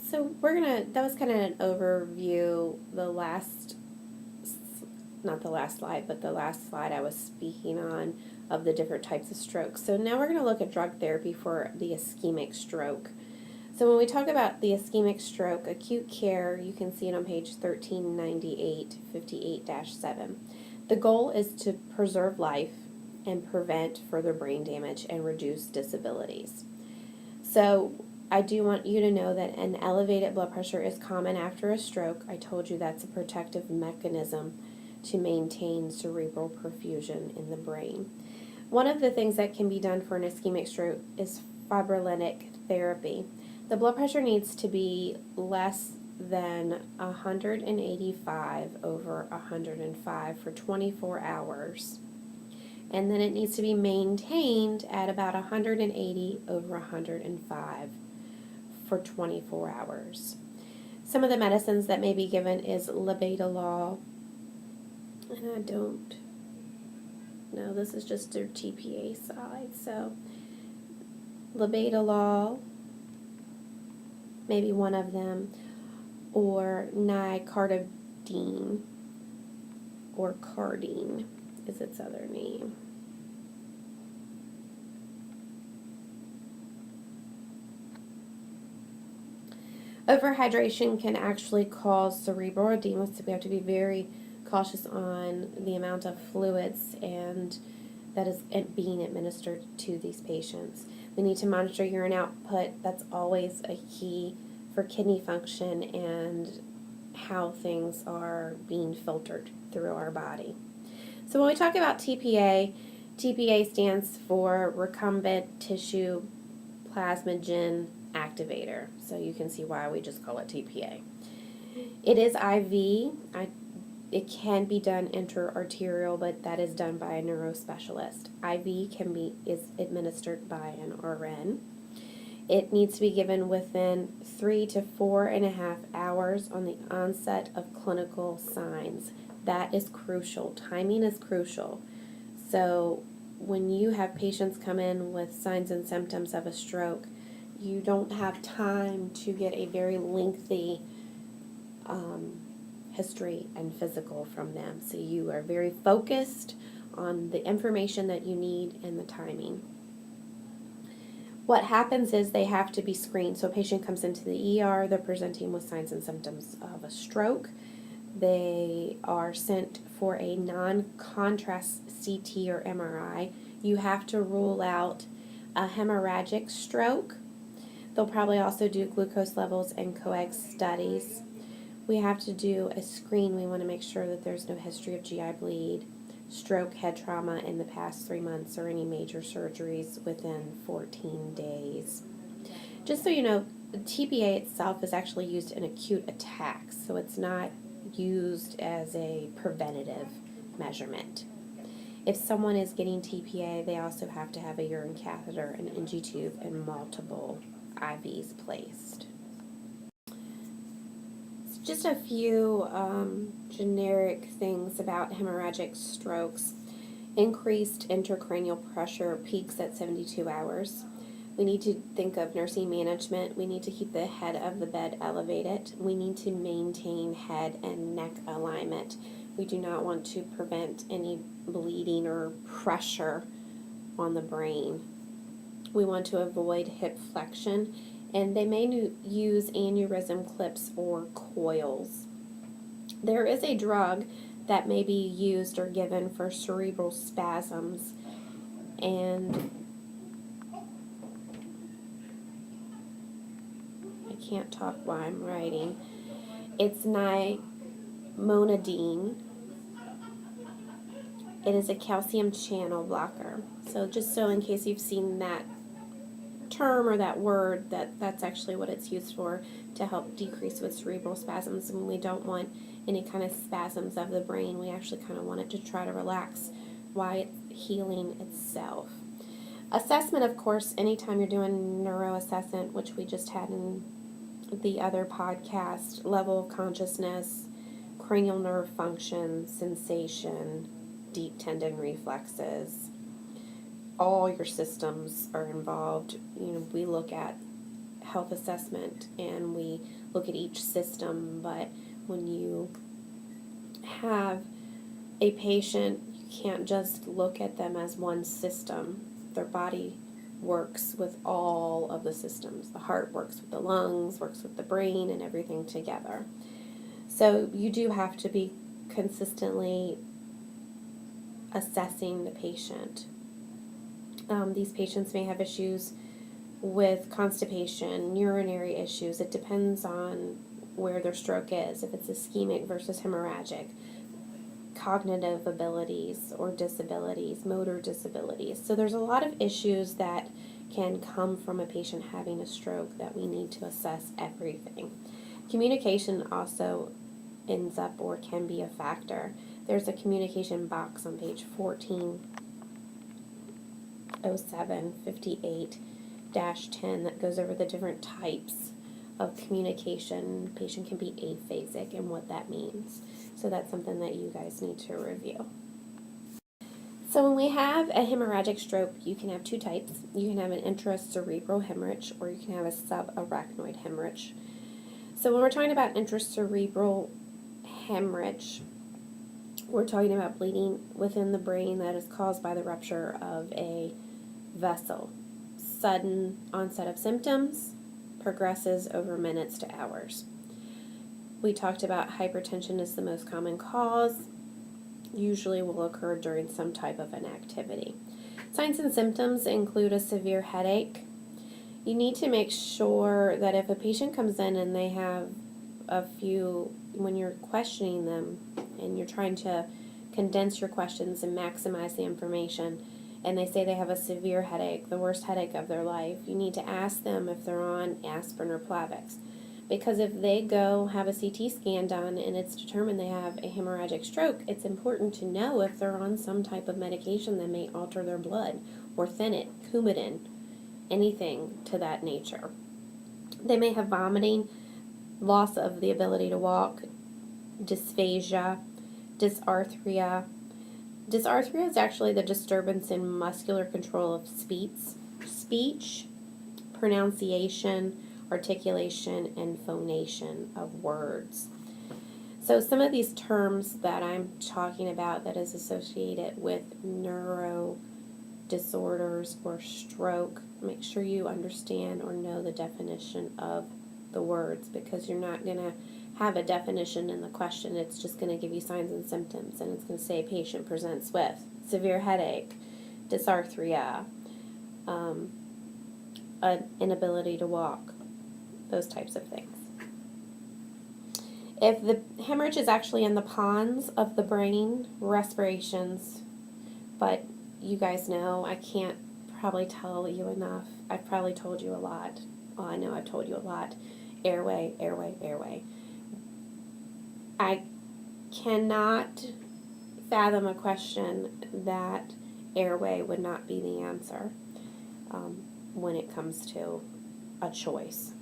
So that was kind of an overview, not the last slide, but the last slide I was speaking on of the different types of strokes. So now we're going to look at drug therapy for the ischemic stroke. So when we talk about the ischemic stroke, acute care, you can see it on page 1398, 58-7. The goal is to preserve life and prevent further brain damage and reduce disabilities. So I do want you to know that an elevated blood pressure is common after a stroke. I told you that's a protective mechanism to maintain cerebral perfusion in the brain. One of the things that can be done for an ischemic stroke is fibrinolytic therapy. The blood pressure needs to be less than 185/105 for 24 hours. And then it needs to be maintained at about 180/105 for 24 hours. Some of the medicines that may be given is labetalol, and I don't know, this is just their TPA side, so labetalol, maybe one of them, or nicardine, or cardine is its other name. Overhydration can actually cause cerebral edema, so we have to be very cautious on the amount of fluids and that is being administered to these patients. We need to monitor urine output. That's always a key for kidney function and how things are being filtered through our body. So when we talk about TPA, TPA stands for recumbent tissue plasminogen activator. So you can see why we just call it TPA. It is IV. It can be done intra-arterial, but that is done by a neurospecialist. IV is administered by an RN. It needs to be given within 3 to 4.5 hours on the onset of clinical signs. That is crucial. Timing is crucial. So when you have patients come in with signs and symptoms of a stroke, you don't have time to get a very lengthy history and physical from them. So you are very focused on the information that you need and the timing. What happens is they have to be screened. So a patient comes into the ER, they're presenting with signs and symptoms of a stroke. They are sent for a non-contrast CT or MRI. You have to rule out a hemorrhagic stroke. They'll probably also do glucose levels and coag studies. We have to do a screen. We want to make sure that there's no history of GI bleed, stroke, head trauma in the past 3 months, or any major surgeries within 14 days. Just so you know, the TPA itself is actually used in acute attacks, so it's not used as a preventative measurement. If someone is getting TPA, they also have to have a urine catheter, an NG tube, and multiple IVs placed. Just a few generic things about hemorrhagic strokes. Increased intracranial pressure peaks at 72 hours. We need to think of nursing management. We need to keep the head of the bed elevated. We need to maintain head and neck alignment. We do not want to prevent any bleeding or pressure on the brain. We want to avoid hip flexion, and they may use aneurysm clips or coils. There is a drug that may be used or given for cerebral spasms, and I can't talk while I'm writing. It's nimonidine. It is a calcium channel blocker. So just so in case you've seen that term or that word, that's actually what it's used for, to help decrease with cerebral spasms. And we don't want any kind of spasms of the brain. We actually kind of want it to try to relax while it's healing itself. Assessment, of course, anytime you're doing neuroassessment, which we just had in the other podcast, level of consciousness, cranial nerve function, sensation, deep tendon reflexes, all your systems are involved. We look at health assessment and we look at each system, but when you have a patient, you can't just look at them as one system. Their body works with all of the systems. The heart works with the lungs, works with the brain, and everything together. So you do have to be consistently assessing the patient. These patients may have issues with constipation, urinary issues. It depends on where their stroke is, if it's ischemic versus hemorrhagic, cognitive abilities or disabilities, motor disabilities. So there's a lot of issues that can come from a patient having a stroke that we need to assess everything. Communication also ends up or can be a factor. There's a communication box on page 140758-10 that goes over the different types of communication. Patient can be aphasic and what that means. So that's something that you guys need to review. So when we have a hemorrhagic stroke, you can have two types. You can have an intracerebral hemorrhage or you can have a subarachnoid hemorrhage. So when we're talking about intracerebral hemorrhage, we're talking about bleeding within the brain that is caused by the rupture of a vessel. Sudden onset of symptoms, progresses over minutes to hours. We talked about hypertension is the most common cause, usually will occur during some type of an activity. Signs and symptoms include a severe headache. You need to make sure that if a patient comes in and they have a few, when you're questioning them and you're trying to condense your questions and maximize the information, and they say they have a severe headache, the worst headache of their life, you need to ask them if they're on aspirin or Plavix. Because if they go have a CT scan done and it's determined they have a hemorrhagic stroke, it's important to know if they're on some type of medication that may alter their blood, or thin it, Coumadin, anything to that nature. They may have vomiting, loss of the ability to walk, dysphagia, dysarthria. Dysarthria is actually the disturbance in muscular control of speech, pronunciation, articulation, and phonation of words. So some of these terms that I'm talking about that is associated with neuro disorders or stroke, make sure you understand or know the definition of the words, because you're not going to have a definition in the question. It's just going to give you signs and symptoms, and it's going to say patient presents with severe headache, dysarthria, an inability to walk, those types of things. If the hemorrhage is actually in the pons of the brain, respirations, but you guys know I can't probably tell you enough. I've probably told you a lot. Well, I know I've told you a lot. Airway, airway, airway. I cannot fathom a question that airway would not be the answer when it comes to a choice.